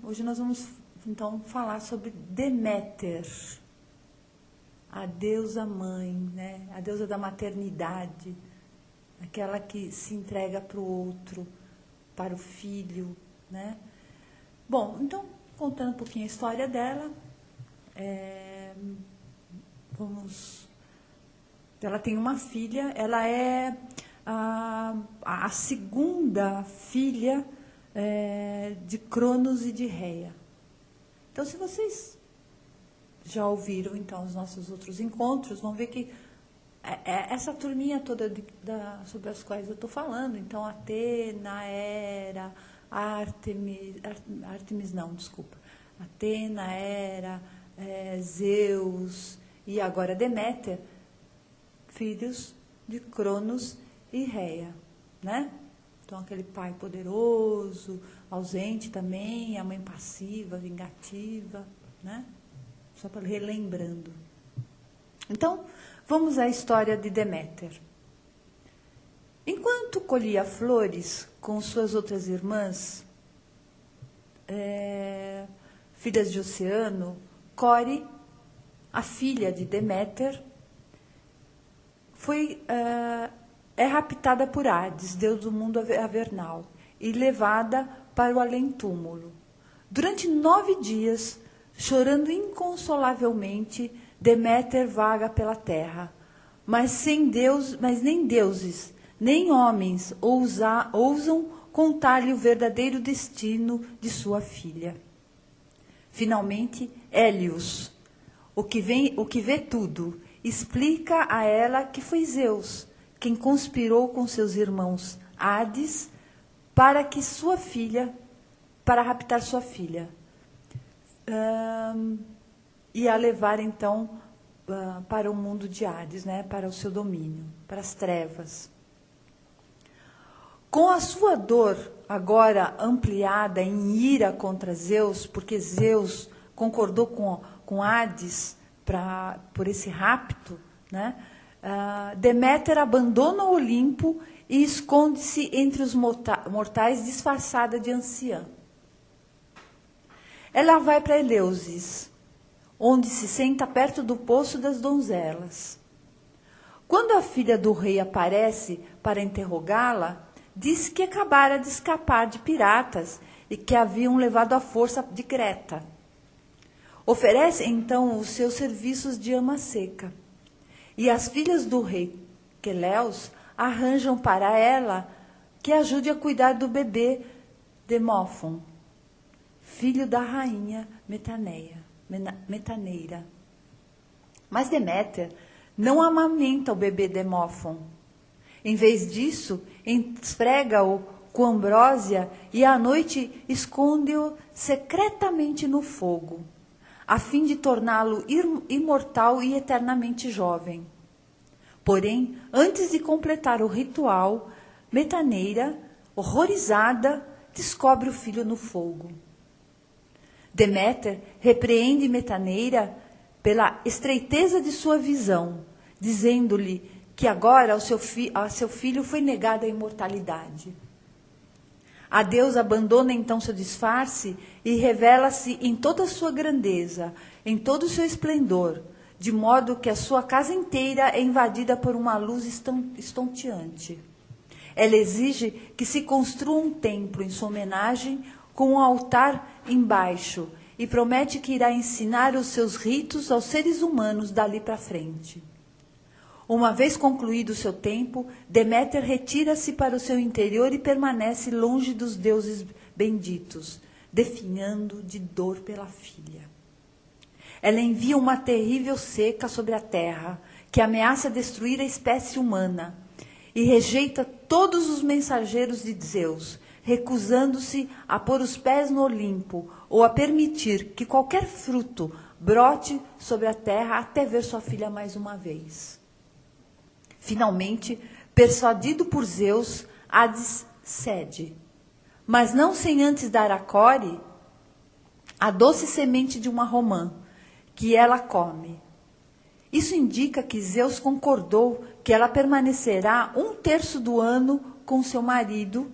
Hoje nós vamos, então, falar sobre Deméter, a deusa mãe, né? A deusa da maternidade, aquela que se entrega para o outro, para o filho, né? Bom, então, contando um pouquinho a história dela, ela tem uma filha, ela é a segunda filha de Cronos e de Reia. Então, se vocês já ouviram então os nossos outros encontros, vão ver que essa turminha toda sobre as quais eu estou falando, então Atena, Hera, Ártemis não, desculpa, Atena, Hera, Zeus e agora Deméter, filhos de Cronos e Reia, né? Então aquele pai poderoso, ausente também, a mãe passiva, vingativa, né? Só para relembrando. Então, vamos à história de Deméter. Enquanto colhia flores com suas outras irmãs, filhas de Oceano, Core, a filha de Deméter, é raptada por Hades, deus do mundo avernal, e levada para o além-túmulo. Durante 9 dias, chorando inconsolavelmente, Deméter vaga pela terra, mas nem deuses, nem homens ousam contar-lhe o verdadeiro destino de sua filha. Finalmente, Hélios, o que vê tudo, explica a ela que foi Zeus quem conspirou com seus irmãos Hades para raptar sua filha. E a levar, então, para o mundo de Hades, né, para o seu domínio, para as trevas. Com a sua dor agora ampliada em ira contra Zeus, porque Zeus concordou com Hades por esse rapto, né, Deméter abandona o Olimpo e esconde-se entre os mortais disfarçada de anciã. Ela vai para Eleusis, onde se senta perto do poço das donzelas. Quando a filha do rei aparece para interrogá-la, diz que acabara de escapar de piratas e que haviam levado à força de Creta. Oferece então os seus serviços de ama seca. E as filhas do rei Queleus arranjam para ela que ajude a cuidar do bebê Demófon, filho da rainha Metaneira. Mas Deméter não amamenta o bebê Demófon. Em vez disso, esfrega-o com ambrósia e à noite esconde-o secretamente no fogo, a fim de torná-lo imortal e eternamente jovem. Porém, antes de completar o ritual, Metaneira, horrorizada, descobre o filho no fogo. Deméter repreende Metaneira pela estreiteza de sua visão, dizendo-lhe que agora a seu filho foi negada a imortalidade. A deusa abandona então seu disfarce e revela-se em toda a sua grandeza, em todo o seu esplendor, de modo que a sua casa inteira é invadida por uma luz estonteante. Ela exige que se construa um templo em sua homenagem com um altar embaixo e promete que irá ensinar os seus ritos aos seres humanos dali para frente. Uma vez concluído o seu tempo, Deméter retira-se para o seu interior e permanece longe dos deuses benditos, definhando de dor pela filha. Ela envia uma terrível seca sobre a terra, que ameaça destruir a espécie humana, e rejeita todos os mensageiros de Zeus, recusando-se a pôr os pés no Olimpo ou a permitir que qualquer fruto brote sobre a terra até ver sua filha mais uma vez. Finalmente, persuadido por Zeus, Hades cede, mas não sem antes dar a Core a doce semente de uma romã, que ela come. Isso indica que Zeus concordou que ela permanecerá 1/3 do ano com seu marido,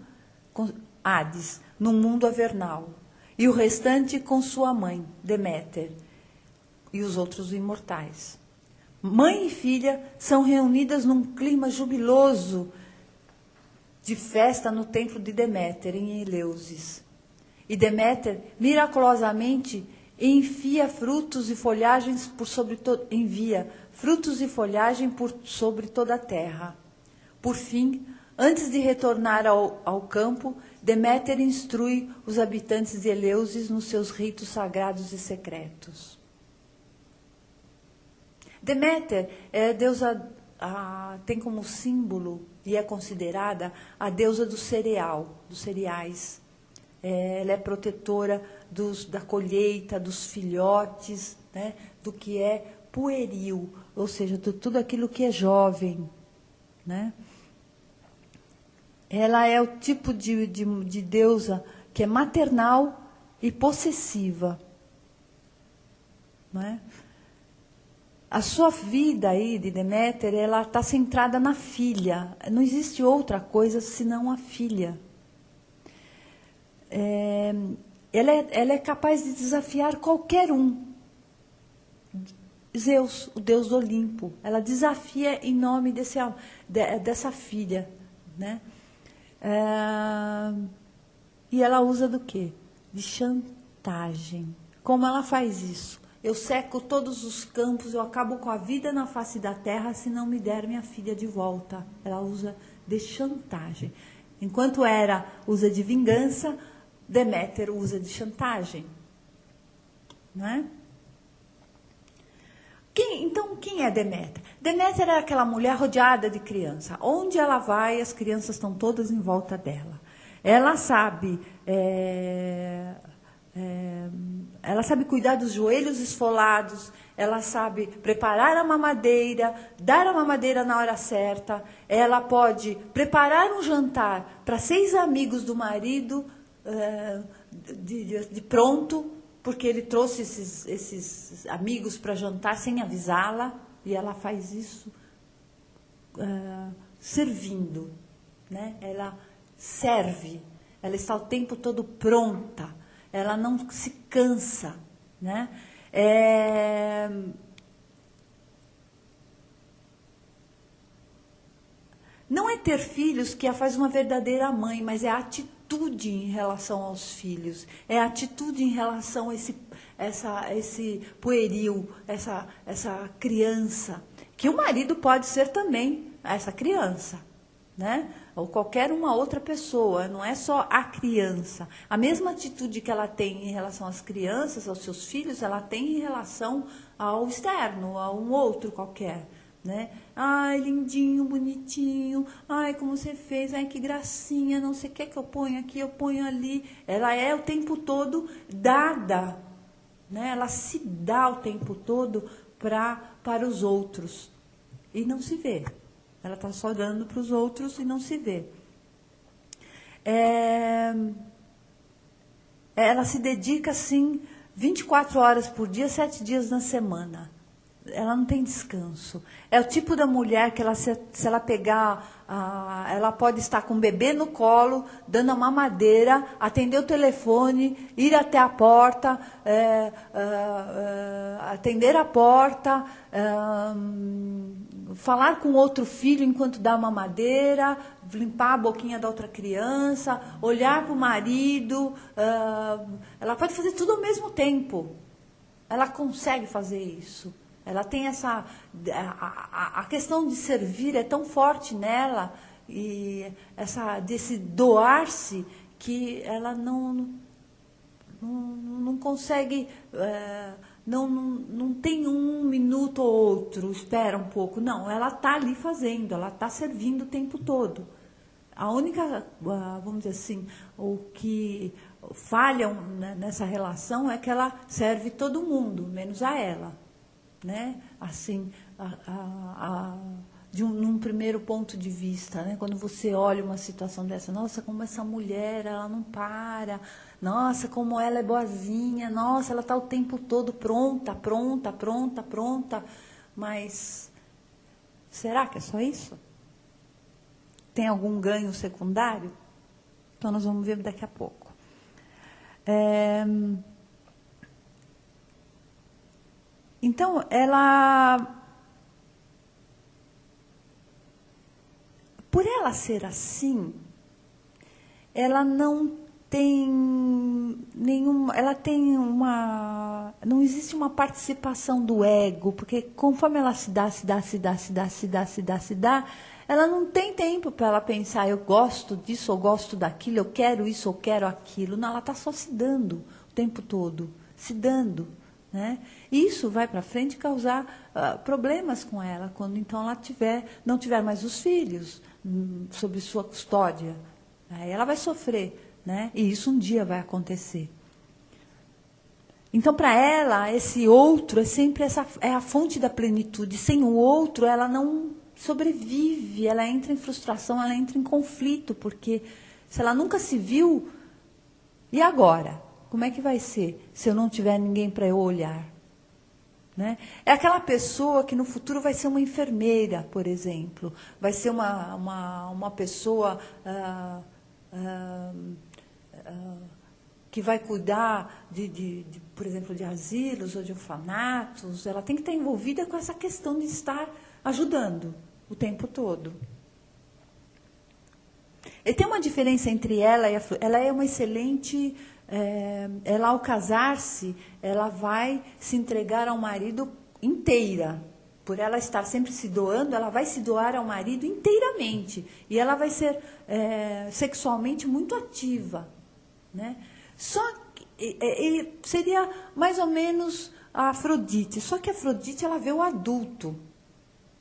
com Hades, num mundo avernal, e o restante com sua mãe, Deméter, e os outros imortais. Mãe e filha são reunidas num clima jubiloso de festa no templo de Deméter, em Eleusis. E Deméter, miraculosamente, envia frutos e folhagens por sobre toda a terra. Por fim, antes de retornar ao campo, Deméter instrui os habitantes de Eleusis nos seus ritos sagrados e secretos. Deméter é deusa, tem como símbolo e é considerada a deusa do cereal, dos cereais. Ela é protetora da colheita, dos filhotes, né, do que é pueril, ou seja, de tudo aquilo que é jovem, né? Ela é o tipo de deusa que é maternal e possessiva, não é? A sua vida aí de Deméter, ela está centrada na filha. Não existe outra coisa senão a filha. Ela é capaz de desafiar qualquer um. Zeus, o deus do Olimpo. Ela desafia em nome dessa filha, né? E ela usa do quê? De chantagem. Como ela faz isso? Eu seco todos os campos, eu acabo com a vida na face da terra se não me der minha filha de volta. Ela usa de chantagem. Enquanto Hera usa de vingança, Deméter usa de chantagem. Não é? Então, quem é Deméter? Deméter é aquela mulher rodeada de criança. Onde ela vai, as crianças estão todas em volta dela. Ela sabe... ela sabe cuidar dos joelhos esfolados, ela sabe preparar a mamadeira, dar a mamadeira na hora certa, ela pode preparar um jantar para 6 amigos do marido de pronto, porque ele trouxe esses amigos para jantar sem avisá-la, e ela faz isso servindo, né? Ela serve, ela está o tempo todo pronta. Ela não se cansa, né? Não é ter filhos que a faz uma verdadeira mãe, mas é a atitude em relação aos filhos. É a atitude em relação a esse pueril, essa criança. Que o marido pode ser também essa criança, né? Ou qualquer uma outra pessoa, não é só a criança. A mesma atitude que ela tem em relação às crianças, aos seus filhos, ela tem em relação ao externo, a um outro qualquer, né? Ai, lindinho, bonitinho, ai, como você fez, ai, que gracinha, não sei o que eu ponho aqui, eu ponho ali. Ela é o tempo todo dada, né? Ela se dá o tempo todo para os outros e não se vê. Ela está só dando para os outros e não se vê. Ela se dedica, assim, 24 horas por dia, 7 dias na semana. Ela não tem descanso. É o tipo da mulher que, se ela pegar, ela pode estar com o bebê no colo, dando a mamadeira, atender o telefone, ir até a porta, atender a porta, falar com outro filho enquanto dá uma mamadeira, limpar a boquinha da outra criança, olhar para o marido. Ela pode fazer tudo ao mesmo tempo. Ela consegue fazer isso. Ela tem essa... A questão de servir é tão forte nela, e desse doar-se, que ela não consegue... Não tem um minuto ou outro, espera um pouco. Não, ela está ali fazendo, ela está servindo o tempo todo. A única, vamos dizer assim, o que falham nessa relação é que ela serve todo mundo, menos a ela. Né? Assim, num primeiro ponto de vista, né? Quando você olha uma situação dessa, nossa, como essa mulher, ela não para, nossa, como ela é boazinha, nossa, ela está o tempo todo pronta, mas será que é só isso? Tem algum ganho secundário? Então nós vamos ver daqui a pouco. É, então, ela... Por ela ser assim, ela não tem nenhuma... Ela tem uma... Não existe uma participação do ego, porque conforme ela se dá, ela não tem tempo para ela pensar, eu gosto disso, eu gosto daquilo, eu quero isso, eu quero aquilo. Não, ela está só se dando o tempo todo, se dando. Né? Isso vai para frente causar problemas com ela, quando então ela não tiver mais os filhos sob sua custódia. Aí ela vai sofrer, né? E isso um dia vai acontecer. Então, para ela, esse outro é sempre é a fonte da plenitude. Sem o outro, ela não sobrevive, ela entra em frustração, ela entra em conflito, porque se ela nunca se viu, e agora? Como é que vai ser se eu não tiver ninguém para eu olhar? Né? É aquela pessoa que no futuro vai ser uma enfermeira, por exemplo, vai ser uma pessoa que vai cuidar, por exemplo, de asilos ou de orfanatos. Ela tem que estar envolvida com essa questão de estar ajudando o tempo todo. E tem uma diferença entre ela e ela é uma excelente... ela, ao casar-se, ela vai se entregar ao marido inteira. Por ela estar sempre se doando, ela vai se doar ao marido inteiramente. E ela vai ser sexualmente muito ativa. Né? Só que seria mais ou menos a Afrodite. Só que a Afrodite, ela vê o adulto.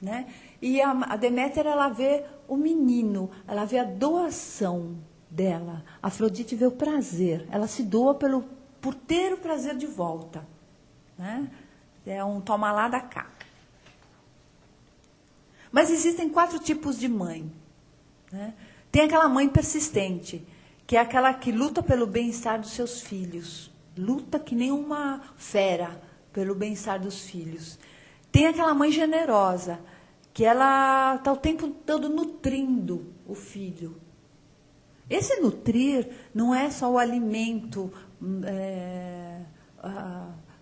Né? E a Deméter, ela vê o menino, ela vê a doação dela. A Afrodite vê o prazer, ela se doa por ter o prazer de volta. Né? É um toma lá da cá. Mas existem 4 tipos de mãe. Né? Tem aquela mãe persistente, que é aquela que luta pelo bem-estar dos seus filhos. Luta que nem uma fera pelo bem-estar dos filhos. Tem aquela mãe generosa, que ela está o tempo todo nutrindo o filho. Esse nutrir não é só o alimento,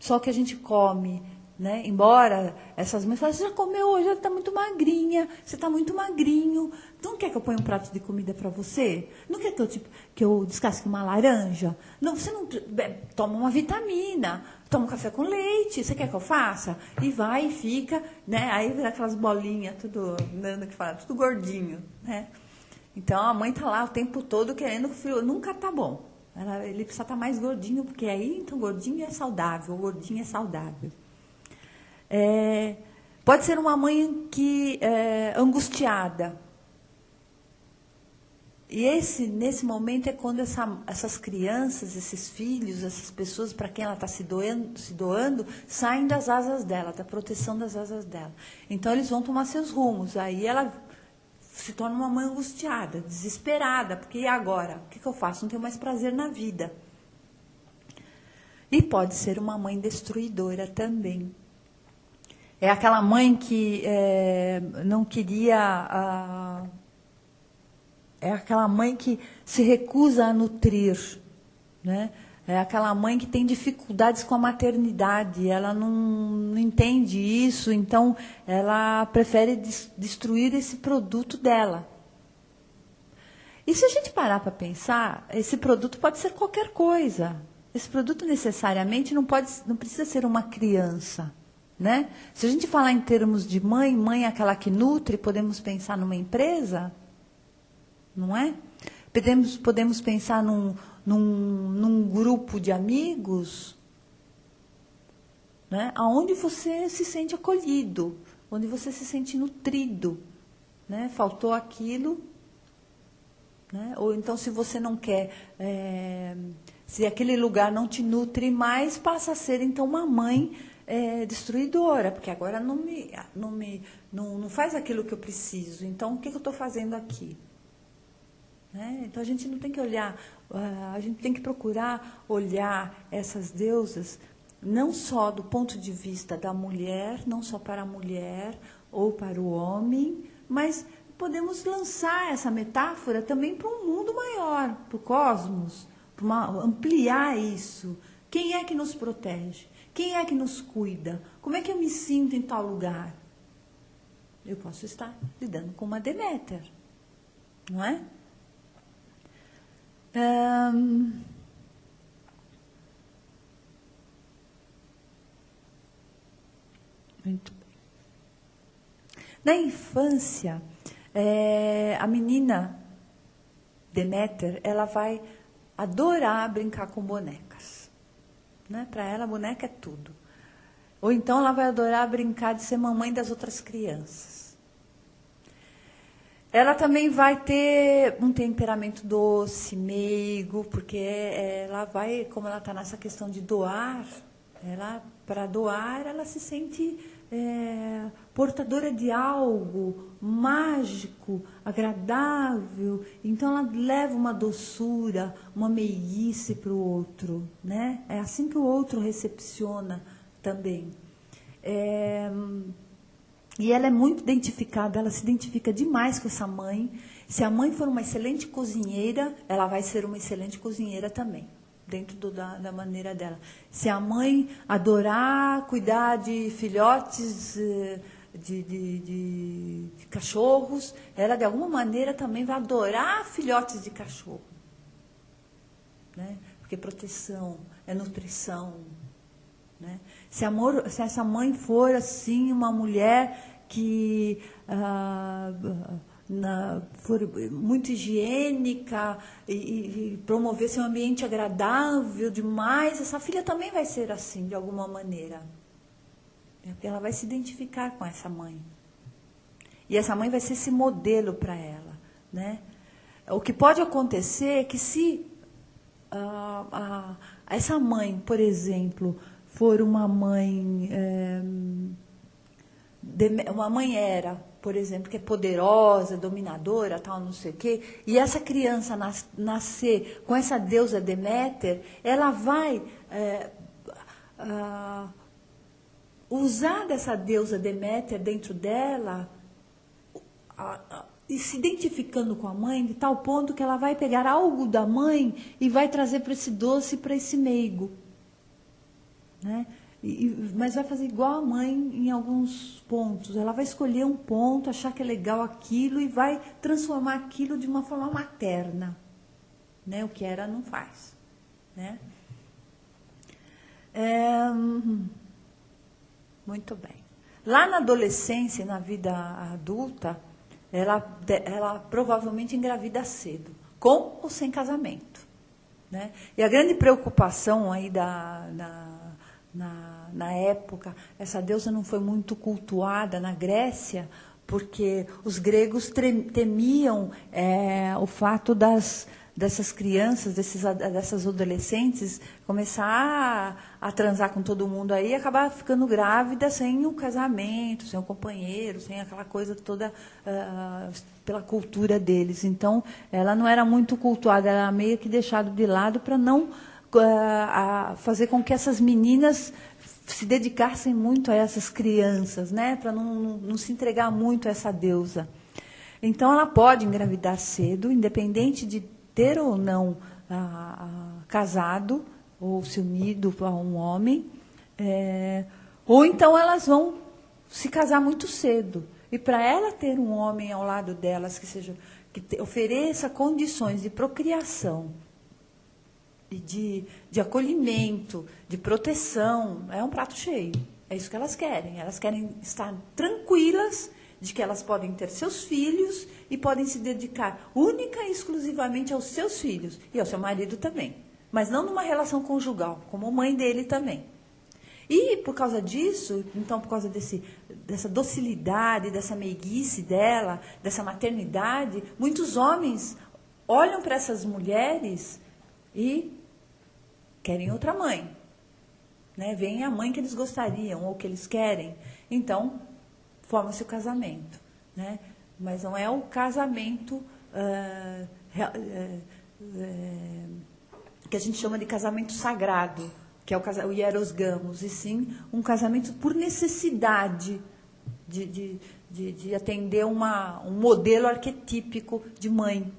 só o que a gente come. Né? Embora essas mães falem, você já comeu hoje, ela está muito magrinha, você está muito magrinho. Não quer que eu ponha um prato de comida para você? Não quer que eu descasque uma laranja? Não, você não toma uma vitamina, toma um café com leite, você quer que eu faça? E vai e fica, né? Aí vira aquelas bolinhas, tudo gordinho. Né? Então a mãe está lá o tempo todo querendo que o filho nunca está bom. Ele precisa estar mais gordinho, porque aí então gordinho é saudável, gordinho é saudável. Pode ser uma mãe que angustiada. E nesse momento é quando essas crianças, esses filhos, essas pessoas para quem ela está se doando, saem das asas dela, da proteção das asas dela. Então eles vão tomar seus rumos. Aí ela se torna uma mãe angustiada, desesperada, porque e agora? O que eu faço? Não tenho mais prazer na vida. E pode ser uma mãe destruidora também. É aquela mãe que não queria... é aquela mãe que se recusa a nutrir. Né? É aquela mãe que tem dificuldades com a maternidade. Ela não entende isso, então ela prefere destruir esse produto dela. E se a gente parar para pensar, esse produto pode ser qualquer coisa. Esse produto necessariamente não precisa ser uma criança. Né? Se a gente falar em termos de mãe, mãe é aquela que nutre, podemos pensar numa empresa, não é? Podemos pensar num grupo de amigos, né? Onde você se sente acolhido, onde você se sente nutrido. Né? Faltou aquilo. Né? Ou então, se você não quer, se aquele lugar não te nutre mais, passa a ser então uma mãe destruidora, porque agora não faz aquilo que eu preciso. Então, o que eu estou fazendo aqui? Né? Então, a gente não tem que olhar, a gente tem que procurar olhar essas deusas não só do ponto de vista da mulher, não só para a mulher ou para o homem, mas podemos lançar essa metáfora também para um mundo maior, para o cosmos, ampliar isso. Quem é que nos protege? Quem é que nos cuida? Como é que eu me sinto em tal lugar? Eu posso estar lidando com uma Deméter, não é? Muito bem. Na infância, a menina Deméter, ela vai adorar brincar com bonecas. Né? Para ela, boneca é tudo. Ou então ela vai adorar brincar de ser mamãe das outras crianças. Ela também vai ter um temperamento doce, meigo, porque ela vai, como ela está nessa questão de doar, para doar, ela se sente portadora de algo mágico, agradável. Então ela leva uma doçura, uma meiguice para o outro, né? É assim que o outro recepciona também. E ela é muito identificada, ela se identifica demais com essa mãe. Se a mãe for uma excelente cozinheira, ela vai ser uma excelente cozinheira também, dentro da maneira dela. Se a mãe adorar cuidar de filhotes de cachorros, ela de alguma maneira também vai adorar filhotes de cachorro. Né? Porque proteção é nutrição. Né? Se essa mãe for assim uma mulher que for muito higiênica e promovesse um ambiente agradável demais, essa filha também vai ser assim, de alguma maneira. Porque ela vai se identificar com essa mãe. E essa mãe vai ser esse modelo para ela. Né? O que pode acontecer é que se essa mãe, por exemplo, for uma mãe por exemplo, que é poderosa, dominadora, tal, não sei o quê, e essa criança nascer com essa deusa Deméter, ela vai usar dessa deusa Deméter dentro dela e se identificando com a mãe de tal ponto que ela vai pegar algo da mãe e vai trazer para esse doce, para esse meigo. Né? Mas vai fazer igual a mãe em alguns pontos. Ela vai escolher um ponto, achar que é legal aquilo e vai transformar aquilo de uma forma materna. Né? O que ela não faz. Né? Muito bem. Lá na adolescência e na vida adulta, ela provavelmente engravida cedo, com ou sem casamento. Né? E a grande preocupação aí na época, essa deusa não foi muito cultuada na Grécia, porque os gregos temiam o fato dessas crianças, dessas adolescentes, começar a transar com todo mundo aí e acabar ficando grávida sem um casamento, sem um companheiro, sem aquela coisa toda pela cultura deles. Então, ela não era muito cultuada, ela era meio que deixada de lado para não fazer com que essas meninas se dedicassem muito a essas crianças, né? Para não se entregar muito a essa deusa. Então, ela pode engravidar cedo, independente de ter ou não casado ou se unido a um homem, ou então elas vão se casar muito cedo. E para ela ter um homem ao lado delas que ofereça condições de procriação, e de acolhimento, de proteção, é um prato cheio. É isso que elas querem. Elas querem estar tranquilas de que elas podem ter seus filhos e podem se dedicar única e exclusivamente aos seus filhos e ao seu marido também. Mas não numa relação conjugal, como mãe dele também. E por causa disso, então por causa dessa docilidade, dessa meiguice dela, dessa maternidade, muitos homens olham para essas mulheres e querem outra mãe. Né? Vem a mãe que eles gostariam ou que eles querem. Então, forma-se o casamento. Né? Mas não é o casamento que a gente chama de casamento sagrado, que é o hieros gamos, e sim um casamento por necessidade de atender um modelo arquetípico de mãe.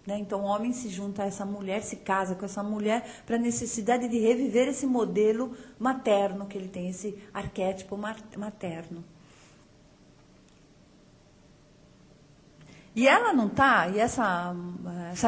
Né? Então, o homem se junta a essa mulher, se casa com essa mulher, para a necessidade de reviver esse modelo materno que ele tem, esse arquétipo materno. E ela não está, e essa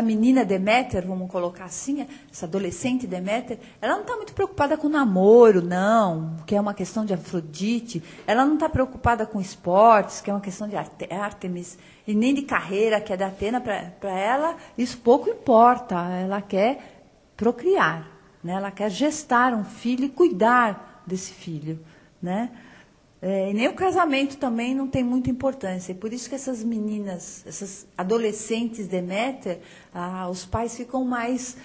menina Deméter, vamos colocar assim, essa adolescente Deméter, ela não está muito preocupada com namoro, não, que é uma questão de Afrodite. Ela não está preocupada com esportes, que é uma questão de Ártemis, e nem de carreira, que é da Atena. Para ela, isso pouco importa. Ela quer procriar, né? Ela quer gestar um filho e cuidar desse filho, né? E nem o casamento também não tem muita importância. E por isso que essas meninas, essas adolescentes Deméter, os pais ficam mais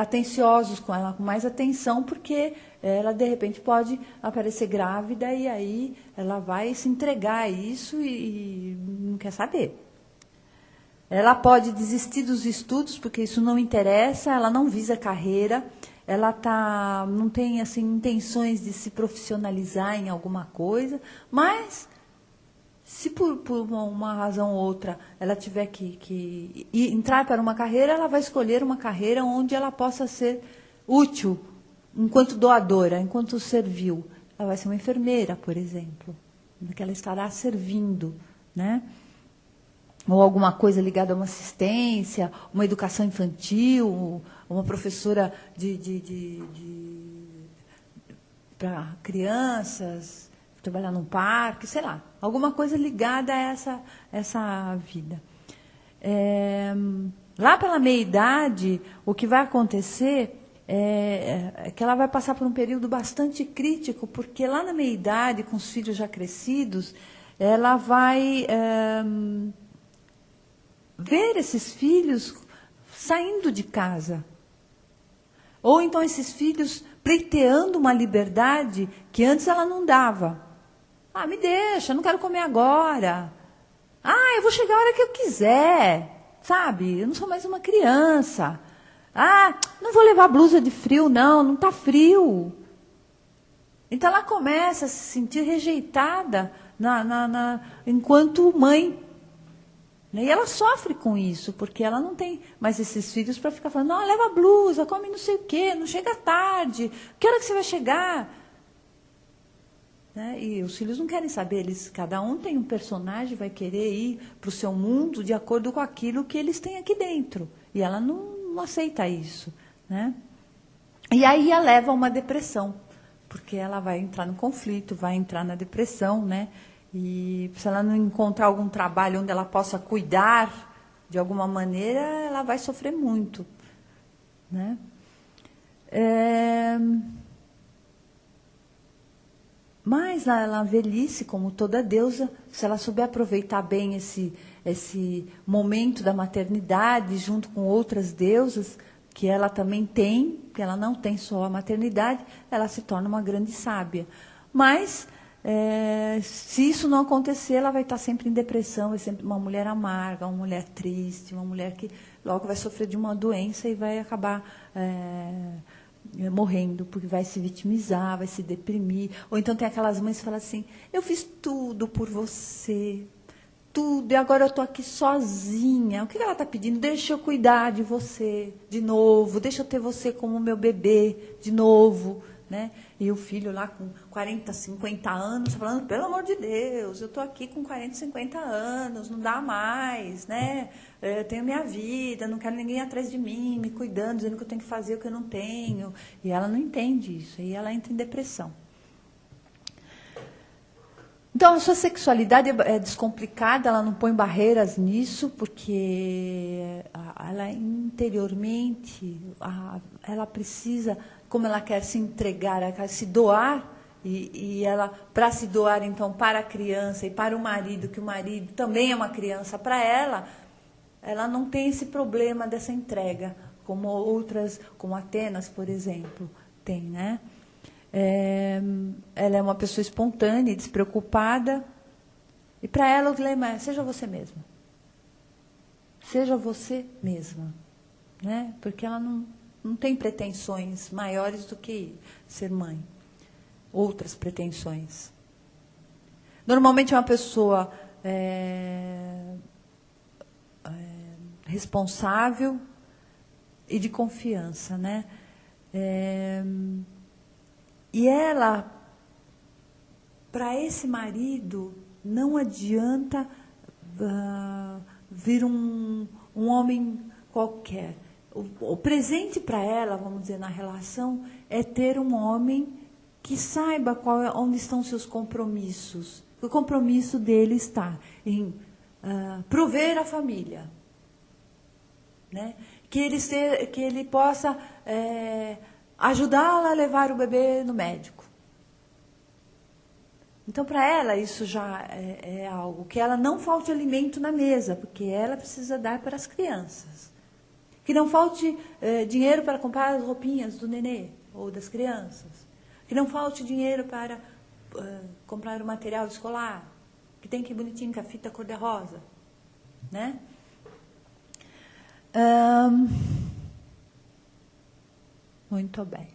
atenciosos com ela, com mais atenção, porque ela, de repente, pode aparecer grávida e aí ela vai se entregar a isso e não quer saber. Ela pode desistir dos estudos, porque isso não interessa, ela não visa carreira. Ela não tem assim, intenções de se profissionalizar em alguma coisa, mas se por uma razão ou outra ela tiver que entrar para uma carreira, ela vai escolher uma carreira onde ela possa ser útil enquanto doadora, enquanto servil. Ela vai ser uma enfermeira, por exemplo, que ela estará servindo, né? Ou alguma coisa ligada a uma assistência, uma educação infantil, uma professora para crianças, trabalhar num parque, sei lá, alguma coisa ligada a essa vida. Lá pela meia-idade, o que vai acontecer é que ela vai passar por um período bastante crítico, porque lá na meia-idade, com os filhos já crescidos, ela vai ver esses filhos saindo de casa. Ou então esses filhos pleiteando uma liberdade que antes ela não dava. Me deixa, não quero comer agora. Eu vou chegar a hora que eu quiser, sabe? Eu não sou mais uma criança. Não vou levar blusa de frio, não está frio. Então ela começa a se sentir rejeitada enquanto mãe. E ela sofre com isso, porque ela não tem mais esses filhos para ficar falando, não, leva blusa, come não sei o quê, não chega tarde, que hora que você vai chegar? Né? E os filhos não querem saber, cada um tem um personagem, vai querer ir para o seu mundo de acordo com aquilo que eles têm aqui dentro. E ela não aceita isso. Né? E aí a leva a uma depressão, porque ela vai entrar no conflito, vai entrar na depressão, né? E se ela não encontrar algum trabalho onde ela possa cuidar de alguma maneira, ela vai sofrer muito. Né? Mas na velhice, como toda deusa, se ela souber aproveitar bem esse momento da maternidade, junto com outras deusas, que ela também tem, que ela não tem só a maternidade, ela se torna uma grande sábia. Mas se isso não acontecer, ela vai estar sempre em depressão, vai ser sempre uma mulher amarga, uma mulher triste, uma mulher que logo vai sofrer de uma doença e vai acabar morrendo, porque vai se vitimizar, vai se deprimir. Ou então tem aquelas mães que falam assim, eu fiz tudo por você, tudo, e agora eu estou aqui sozinha. O que ela está pedindo? Deixa eu cuidar de você de novo, deixa eu ter você como meu bebê de novo. Né? E o filho lá com 40, 50 anos, falando, pelo amor de Deus, eu estou aqui com 40, 50 anos, não dá mais, né? Eu tenho minha vida, não quero ninguém atrás de mim, me cuidando, dizendo que eu tenho que fazer o que eu não tenho. E ela não entende isso, e ela entra em depressão. Então, a sua sexualidade é descomplicada, ela não põe barreiras nisso, porque ela interiormente, ela precisa, como ela quer se entregar, ela quer se doar, e ela, para se doar, então, para a criança e para o marido, que o marido também é uma criança para ela não tem esse problema dessa entrega, como outras, como Atenas, por exemplo, tem, né? Ela é uma pessoa espontânea e despreocupada. E para ela o lema é, seja você mesma. Seja você mesma. Né? Porque ela não tem pretensões maiores do que ser mãe. Outras pretensões. Normalmente é uma pessoa responsável e de confiança, né? E ela, para esse marido, não adianta vir um homem qualquer. O presente para ela, vamos dizer, na relação, é ter um homem que saiba onde estão seus compromissos. O compromisso dele está em prover a família, né? Que ele possa ajudá-la a levar o bebê no médico. Então, para ela, isso já é algo. Que ela não falte alimento na mesa, porque ela precisa dar para as crianças. Que não falte dinheiro para comprar as roupinhas do nenê ou das crianças. Que não falte dinheiro para comprar o material escolar. Que tem que ir bonitinho com a fita cor-de-rosa, né? Muito bem.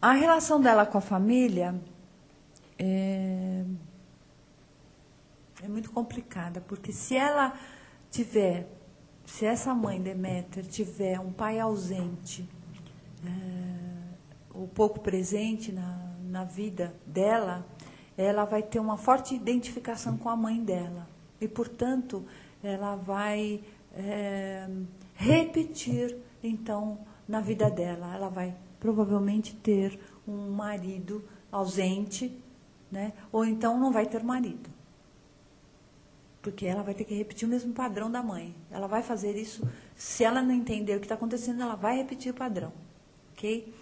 A relação dela com a família é muito complicada, porque se essa mãe Deméter tiver um pai ausente, ou pouco presente na vida dela, ela vai ter uma forte identificação com a mãe dela. E, portanto, ela vai repetir, então, na vida dela. Ela vai provavelmente ter um marido ausente, né? Ou então não vai ter marido. Porque ela vai ter que repetir o mesmo padrão da mãe. Ela vai fazer isso, se ela não entender o que está acontecendo, ela vai repetir o padrão. Ok?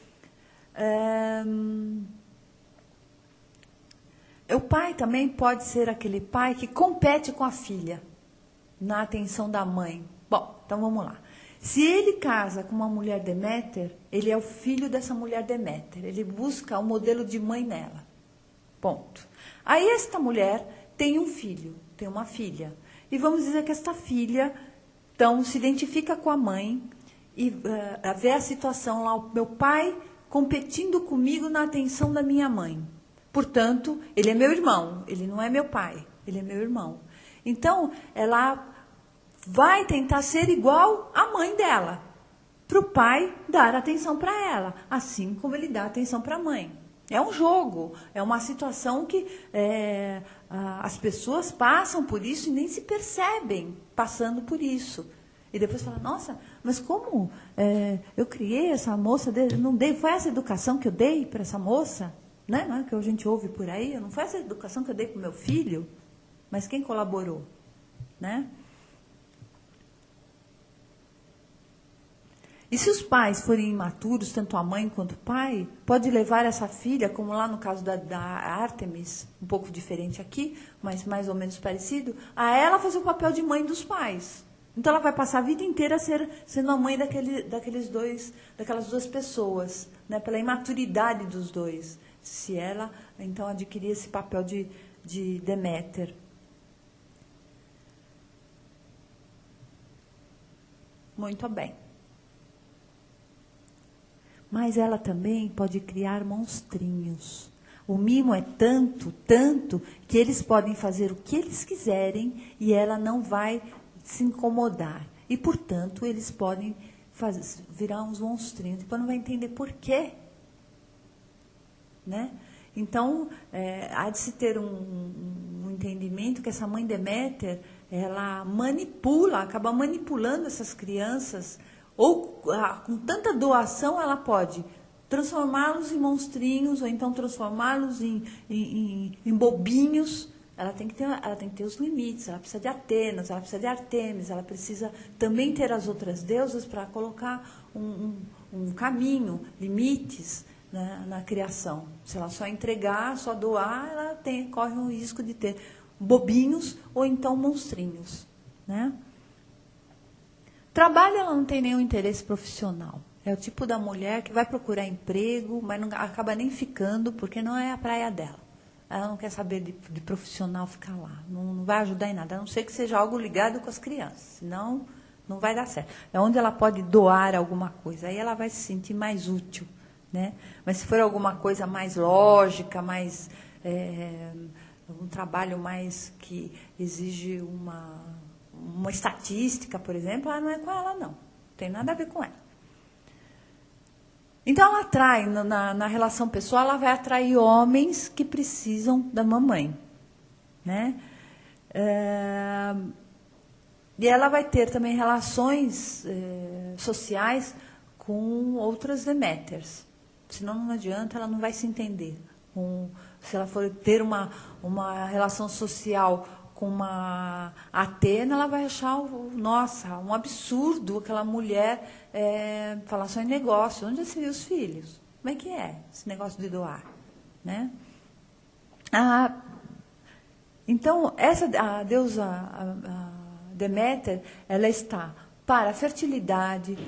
O pai também pode ser aquele pai que compete com a filha na atenção da mãe. Bom, então vamos lá. Se ele casa com uma mulher Deméter, ele é o filho dessa mulher Deméter. Ele busca o modelo de mãe nela. Ponto. Aí esta mulher tem um filho, tem uma filha. E vamos dizer que esta filha, então, se identifica com a mãe e vê a situação lá, o meu pai competindo comigo na atenção da minha mãe. Portanto, ele é meu irmão, ele não é meu pai, ele é meu irmão. Então, ela vai tentar ser igual à mãe dela, para o pai dar atenção para ela, assim como ele dá atenção para a mãe. É um jogo, é uma situação que as pessoas passam por isso e nem se percebem passando por isso. E depois fala, nossa, mas como eu criei essa moça, foi essa educação que eu dei para essa moça, né? Não é que a gente ouve por aí, não foi essa educação que eu dei para o meu filho, mas quem colaborou, né? E se os pais forem imaturos, tanto a mãe quanto o pai, pode levar essa filha, como lá no caso da Artemis, um pouco diferente aqui, mas mais ou menos parecido, a ela fazer o papel de mãe dos pais. Então ela vai passar a vida inteira sendo a mãe daquelas duas pessoas, né, pela imaturidade dos dois. Se ela, então, adquirir esse papel de Deméter. Muito bem. Mas ela também pode criar monstrinhos. O mimo é tanto, que eles podem fazer o que eles quiserem e ela não vai se incomodar. E, portanto, eles podem virar uns monstrinhos. Depois não vai entender por quê. Né? Então, há de se ter um entendimento que essa mãe Deméter, ela acaba manipulando essas crianças, ou com tanta doação ela pode transformá-los em monstrinhos, ou então transformá-los em bobinhos. Ela tem que ter os limites, ela precisa de Atenas, ela precisa de Artemis, ela precisa também ter as outras deusas para colocar um caminho, limites, né, na criação. Se ela só entregar, só doar, ela corre um risco de ter bobinhos ou então monstrinhos. Né? Trabalho, ela não tem nenhum interesse profissional. É o tipo da mulher que vai procurar emprego, mas não acaba nem ficando, porque não é a praia dela. Ela não quer saber de profissional ficar lá. Não vai ajudar em nada, a não ser que seja algo ligado com as crianças. Senão, não vai dar certo. É onde ela pode doar alguma coisa, aí ela vai se sentir mais útil, né? Mas se for alguma coisa mais lógica, mais um trabalho mais que exige uma estatística, por exemplo, não é com ela, não. Não tem nada a ver com ela. Então, ela atrai, na relação pessoal, ela vai atrair homens que precisam da mamãe, né? E ela vai ter também relações sociais com outras Deméters. Senão não adianta, ela não vai se entender. Se ela for ter uma relação social com uma Atena, ela vai achar, nossa, um absurdo aquela mulher falar só em negócio. Onde já se viu os filhos? Como é que é esse negócio de doar? Né? Então, a deusa Deméter, ela está para a fertilidade,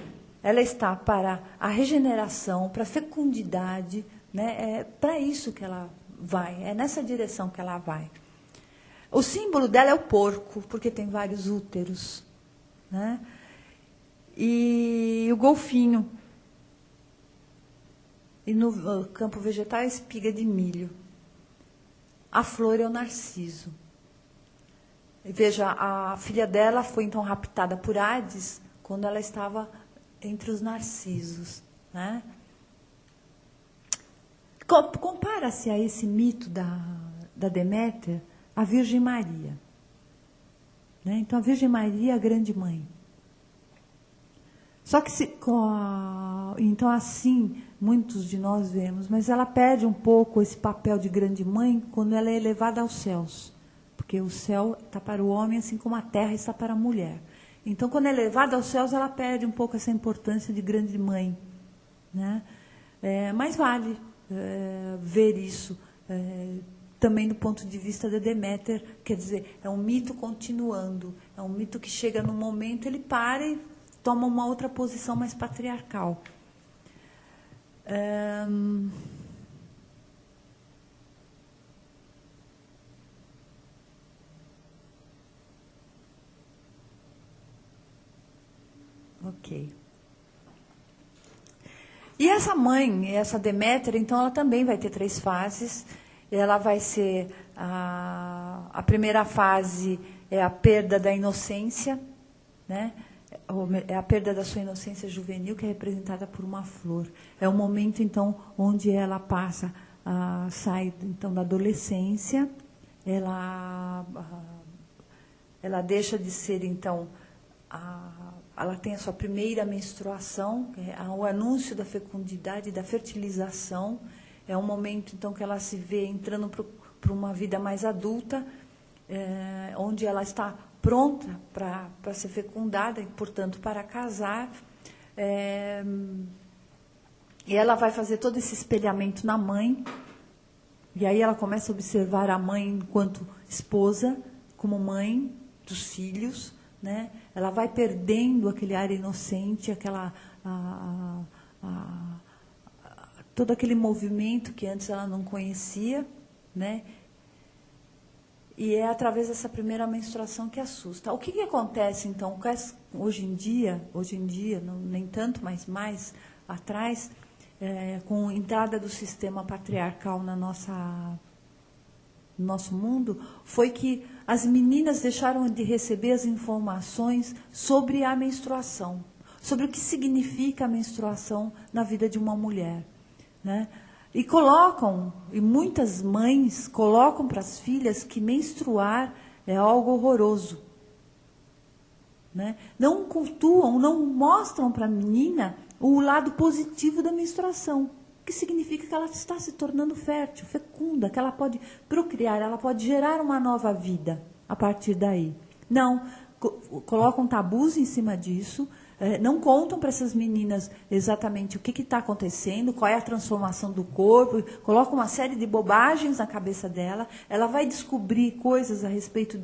ela está para a regeneração, para a fecundidade, né? É para isso que ela vai, é nessa direção que ela vai. O símbolo dela é o porco, porque tem vários úteros, né? E o golfinho. E no campo vegetal, a espiga de milho. A flor é o narciso. E veja, a filha dela foi então raptada por Hades quando ela estava entre os narcisos, né? Compara-se a esse mito da Deméter a Virgem Maria, né? Então, a Virgem Maria é a grande mãe. Só que, então, assim, muitos de nós vemos, mas ela perde um pouco esse papel de grande mãe quando ela é elevada aos céus. Porque o céu está para o homem, assim como a terra está para a mulher. Então, quando é elevada aos céus, ela perde um pouco essa importância de grande mãe, né? Mas vale ver isso também do ponto de vista de Deméter, quer dizer, é um mito continuando, é um mito que chega num momento, ele para e toma uma outra posição mais patriarcal. Ok. E essa mãe, essa Deméter, então, ela também vai ter 3 fases. Ela vai ser a primeira fase é a perda da inocência, né? É a perda da sua inocência juvenil, que é representada por uma flor. É o momento, então, onde ela sai então da adolescência, ela deixa de ser, então, ela tem a sua primeira menstruação, o anúncio da fecundidade, da fertilização. É um momento, então, que ela se vê entrando para uma vida mais adulta, onde ela está pronta para ser fecundada e, portanto, para casar. E ela vai fazer todo esse espelhamento na mãe. E aí ela começa a observar a mãe enquanto esposa, como mãe dos filhos, né? Ela vai perdendo aquele ar inocente, todo aquele movimento que antes ela não conhecia, né? E é através dessa primeira menstruação que assusta. O que acontece, então, hoje em dia, não, nem tanto, mas mais atrás, com a entrada do sistema patriarcal no nosso mundo, foi que as meninas deixaram de receber as informações sobre a menstruação, sobre o que significa a menstruação na vida de uma mulher, né? E muitas mães colocam para as filhas que menstruar é algo horroroso, né? Não cultuam, não mostram para a menina o lado positivo da menstruação, que significa que ela está se tornando fértil, fecunda, que ela pode procriar, ela pode gerar uma nova vida a partir daí. Não, colocam tabus em cima disso, não contam para essas meninas exatamente o que está acontecendo, qual é a transformação do corpo, colocam uma série de bobagens na cabeça dela, ela vai descobrir coisas a respeito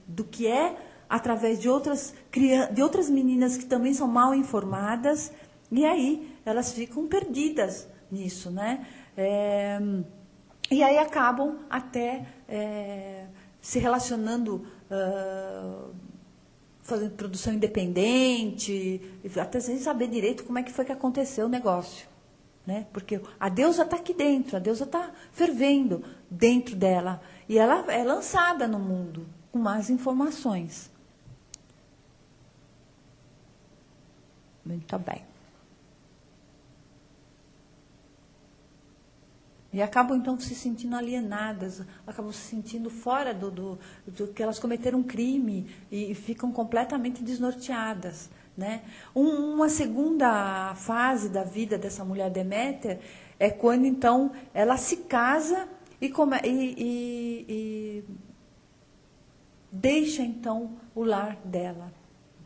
do que é, através de outras meninas que também são mal informadas, e aí elas ficam perdidas nisso, né? E aí acabam até se relacionando fazendo produção independente, até sem saber direito como é que foi que aconteceu o negócio. Né? Porque a deusa está aqui dentro, a deusa está fervendo dentro dela. E ela é lançada no mundo com mais informações. Muito bem. E acabam, então, se sentindo alienadas, acabam se sentindo fora do que elas cometeram um crime e ficam completamente desnorteadas. Né? Uma segunda fase da vida dessa mulher Deméter é quando, então, ela se casa e deixa, então, o lar dela.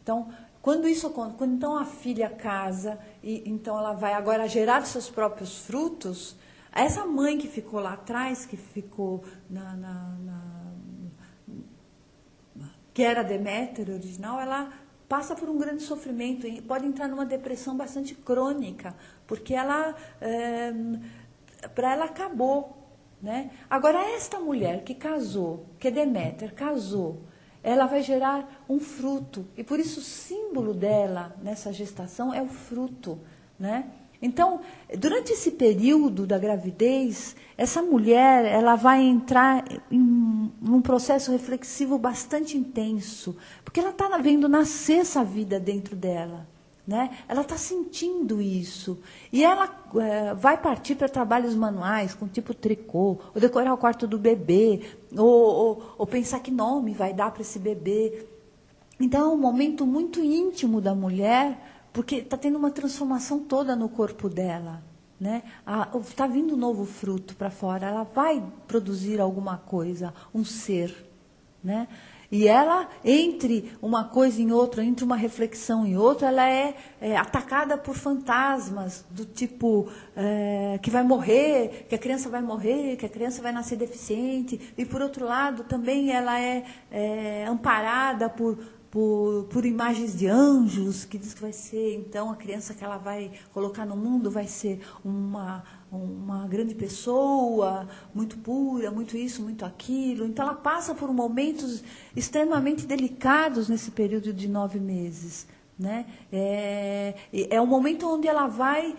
Então, quando então a filha casa, e então ela vai agora gerar os seus próprios frutos, essa mãe que ficou lá atrás, que ficou que era Deméter original, ela passa por um grande sofrimento e pode entrar numa depressão bastante crônica, porque para ela acabou. Né? Agora, esta mulher que casou, que Deméter casou, ela vai gerar um fruto. E por isso o símbolo dela nessa gestação é o fruto. Né? Então, durante esse período da gravidez, essa mulher ela vai entrar em um processo reflexivo bastante intenso, porque ela está vendo nascer essa vida dentro dela. Né? Ela está sentindo isso. E ela vai partir para trabalhos manuais, com tipo tricô, ou decorar o quarto do bebê, ou pensar que nome vai dar para esse bebê. Então, é um momento muito íntimo da mulher, porque está tendo uma transformação toda no corpo dela. Né? Está vindo um novo fruto para fora, ela vai produzir alguma coisa, um ser. Né? E ela, entre uma coisa em outra, entre uma reflexão e outra, ela é atacada por fantasmas, do tipo que vai morrer, que a criança vai morrer, que a criança vai nascer deficiente. E, por outro lado, também ela é amparada por imagens de anjos, que diz que vai ser, então, a criança que ela vai colocar no mundo vai ser uma grande pessoa, muito pura, muito isso, muito aquilo. Então, ela passa por momentos extremamente delicados nesse período de 9 meses. Né? É um momento onde ela vai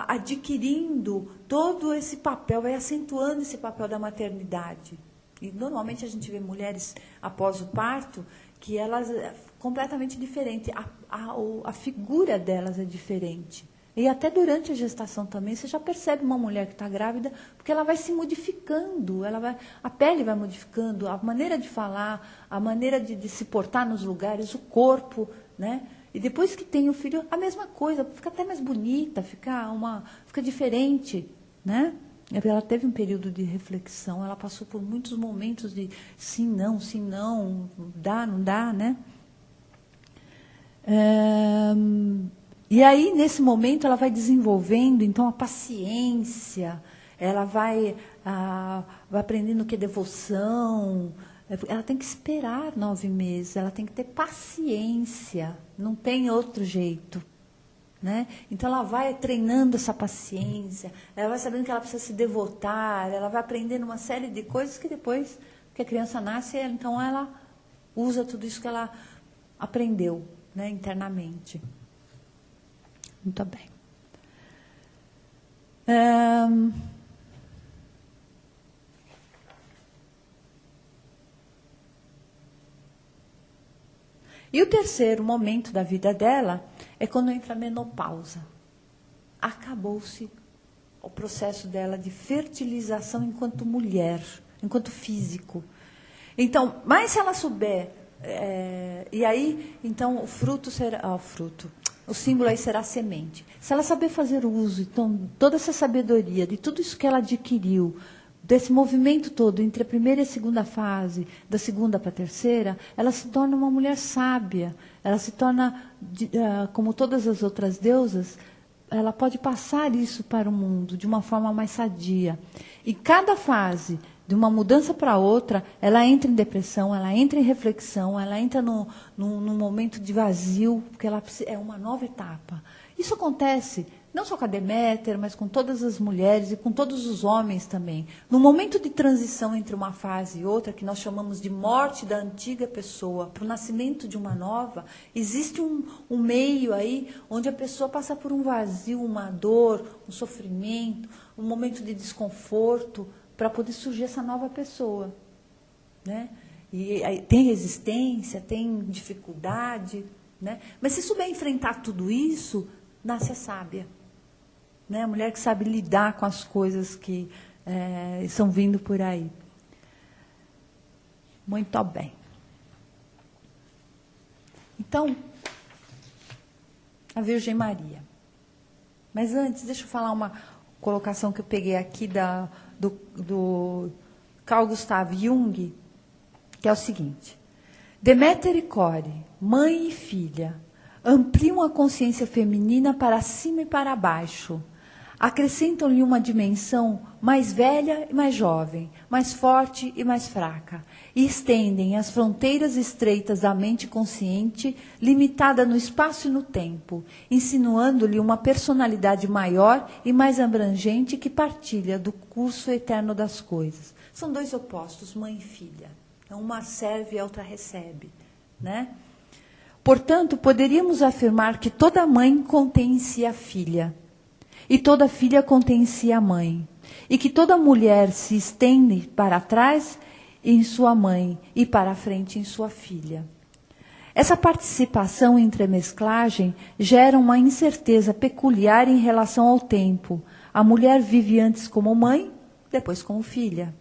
adquirindo todo esse papel, vai acentuando esse papel da maternidade. E, normalmente, a gente vê mulheres após o parto que elas completamente diferente, a figura delas é diferente. E até durante a gestação também, você já percebe uma mulher que está grávida, porque ela vai se modificando, a pele vai modificando, a maneira de falar, a maneira de se portar nos lugares, o corpo. Né? E depois que tem o filho, a mesma coisa, fica até mais bonita, fica diferente. Né? Ela teve um período de reflexão, ela passou por muitos momentos de sim, não, dá, não dá, né? E aí, nesse momento, ela vai desenvolvendo, então, a paciência, ela vai aprendendo o que é devoção, ela tem que esperar 9 meses, ela tem que ter paciência, não tem outro jeito. Né? Então, ela vai treinando essa paciência, ela vai sabendo que ela precisa se devotar, ela vai aprendendo uma série de coisas que depois que a criança nasce, então ela usa tudo isso que ela aprendeu, né, internamente. Muito bem. E o terceiro momento da vida dela é quando entra a menopausa. Acabou-se o processo dela de fertilização enquanto mulher, enquanto físico. Então, mas se ela souber, e aí, então, o fruto será, o símbolo aí será a semente. Se ela saber fazer uso, então, toda essa sabedoria, de tudo isso que ela adquiriu, desse movimento todo, entre a primeira e a segunda fase, da segunda para a terceira, ela se torna uma mulher sábia. Ela se torna, como todas as outras deusas, ela pode passar isso para o mundo de uma forma mais sadia. E cada fase, de uma mudança para outra, ela entra em depressão, ela entra em reflexão, ela entra num momento de vazio, porque ela é uma nova etapa. Isso acontece não só com a Deméter, mas com todas as mulheres e com todos os homens também. No momento de transição entre uma fase e outra, que nós chamamos de morte da antiga pessoa para o nascimento de uma nova, existe um meio aí onde a pessoa passa por um vazio, uma dor, um sofrimento, um momento de desconforto para poder surgir essa nova pessoa, né? E aí, tem resistência, tem dificuldade, né? Mas se souber enfrentar tudo isso, nasce a sábia, né? A mulher que sabe lidar com as coisas que estão vindo por aí. Muito bem. Então, a Virgem Maria. Mas antes, deixa eu falar uma colocação que eu peguei aqui do Carl Gustav Jung, que é o seguinte: Deméter e Core, mãe e filha, ampliam a consciência feminina para cima e para baixo. Acrescentam-lhe uma dimensão mais velha e mais jovem, mais forte e mais fraca, e estendem as fronteiras estreitas da mente consciente, limitada no espaço e no tempo, insinuando-lhe uma personalidade maior e mais abrangente que partilha do curso eterno das coisas. São dois opostos, mãe e filha. Uma serve e a outra recebe, né? Portanto, poderíamos afirmar que toda mãe contém em si a filha, e toda filha contém em si a mãe, e que toda mulher se estende para trás em sua mãe e para frente em sua filha. Essa participação e entremesclagem gera uma incerteza peculiar em relação ao tempo. A mulher vive antes como mãe, depois como filha.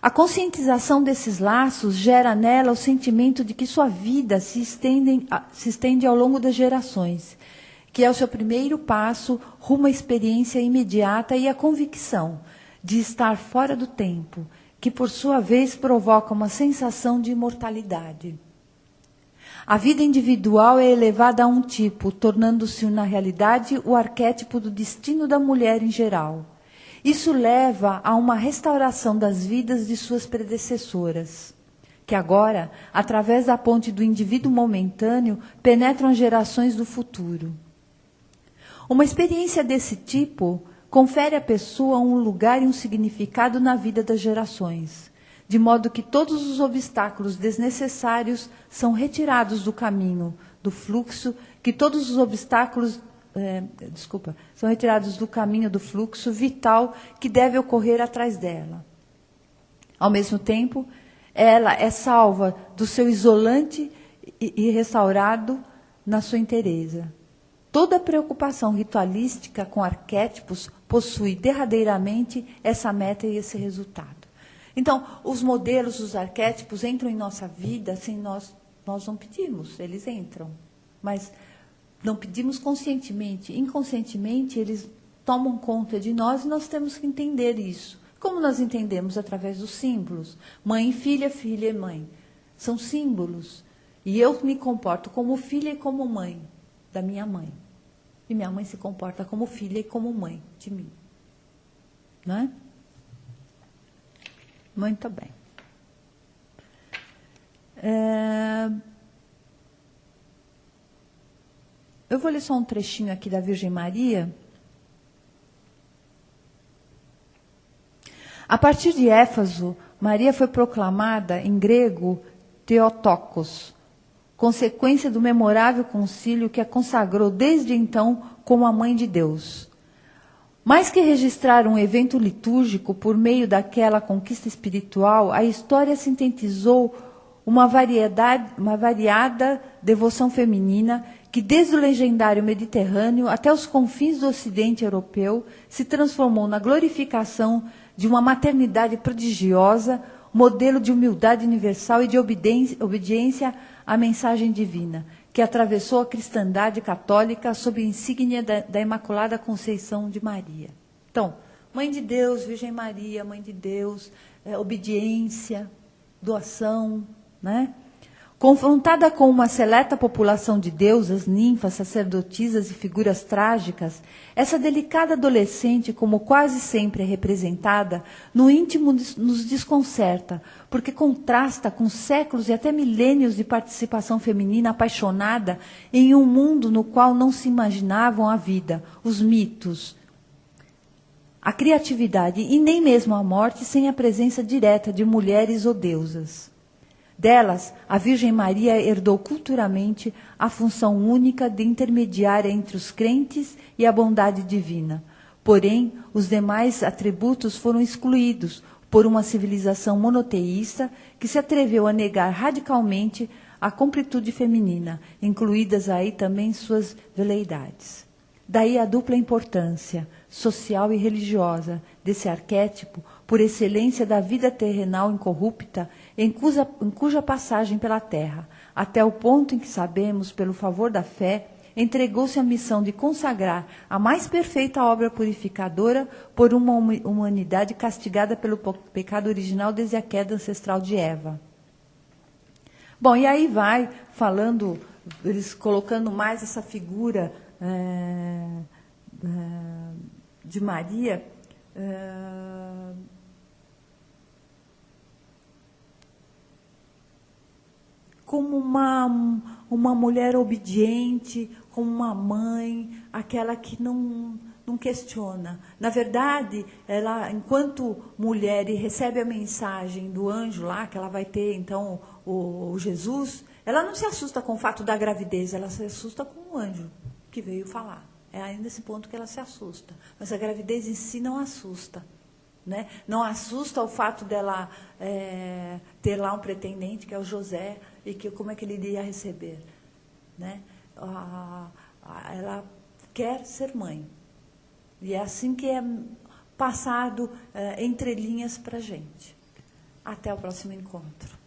A conscientização desses laços gera nela o sentimento de que sua vida se estende ao longo das gerações, que é o seu primeiro passo rumo à experiência imediata e à convicção de estar fora do tempo, que por sua vez provoca uma sensação de imortalidade. A vida individual é elevada a um tipo, tornando-se na realidade o arquétipo do destino da mulher em geral. Isso leva a uma restauração das vidas de suas predecessoras, que agora, através da ponte do indivíduo momentâneo, penetram as gerações do futuro. Uma experiência desse tipo confere à pessoa um lugar e um significado na vida das gerações, de modo que todos os obstáculos desnecessários são retirados do caminho, do fluxo, que todos os obstáculos são retirados do caminho do fluxo vital que deve ocorrer atrás dela. Ao mesmo tempo, ela é salva do seu isolante e restaurado na sua inteireza. Toda preocupação ritualística com arquétipos possui derradeiramente essa meta e esse resultado. Então, os modelos, os arquétipos entram em nossa vida sem nós não pedimos, eles entram. Mas não pedimos conscientemente. Inconscientemente, eles tomam conta de nós e nós temos que entender isso. Como nós entendemos? Através dos símbolos. Mãe e filha, filha e mãe. São símbolos. E eu me comporto como filha e como mãe da minha mãe. E minha mãe se comporta como filha e como mãe de mim. Não é? Muito bem. Eu vou ler só um trechinho aqui da Virgem Maria. A partir de Éfaso, Maria foi proclamada, em grego, Theotokos, consequência do memorável concílio que a consagrou desde então como a Mãe de Deus. Mais que registrar um evento litúrgico por meio daquela conquista espiritual, a história sintetizou uma variada devoção feminina que, desde o legendário Mediterrâneo até os confins do Ocidente europeu, se transformou na glorificação de uma maternidade prodigiosa, modelo de humildade universal e de obediência à mensagem divina, que atravessou a cristandade católica sob a insígnia da Imaculada Conceição de Maria. Então, Mãe de Deus, Virgem Maria, Mãe de Deus, obediência, doação, né? Confrontada com uma seleta população de deusas, ninfas, sacerdotisas e figuras trágicas, essa delicada adolescente, como quase sempre é representada, no íntimo nos desconcerta, porque contrasta com séculos e até milênios de participação feminina apaixonada em um mundo no qual não se imaginavam a vida, os mitos, a criatividade e nem mesmo a morte sem a presença direta de mulheres ou deusas. Delas, a Virgem Maria herdou culturalmente a função única de intermediária entre os crentes e a bondade divina. Porém, os demais atributos foram excluídos por uma civilização monoteísta que se atreveu a negar radicalmente a completude feminina, incluídas aí também suas veleidades. Daí a dupla importância, social e religiosa, desse arquétipo, por excelência da vida terrenal incorrupta, em cuja passagem pela terra, até o ponto em que sabemos, pelo favor da fé, entregou-se a missão de consagrar a mais perfeita obra purificadora por uma humanidade castigada pelo pecado original desde a queda ancestral de Eva. Bom, e aí vai falando, eles colocando mais essa figura de Maria, como uma mulher obediente, como uma mãe, aquela que não questiona. Na verdade, ela, enquanto mulher, e recebe a mensagem do anjo lá, que ela vai ter, então, o Jesus, ela não se assusta com o fato da gravidez, ela se assusta com o anjo que veio falar. É ainda esse ponto que ela se assusta. Mas a gravidez em si não assusta. Né? Não assusta o fato dela ter lá um pretendente, que é o José, e que como é que ele iria receber. Né? Ela quer ser mãe. E é assim que é passado entre linhas para a gente. Até o próximo encontro.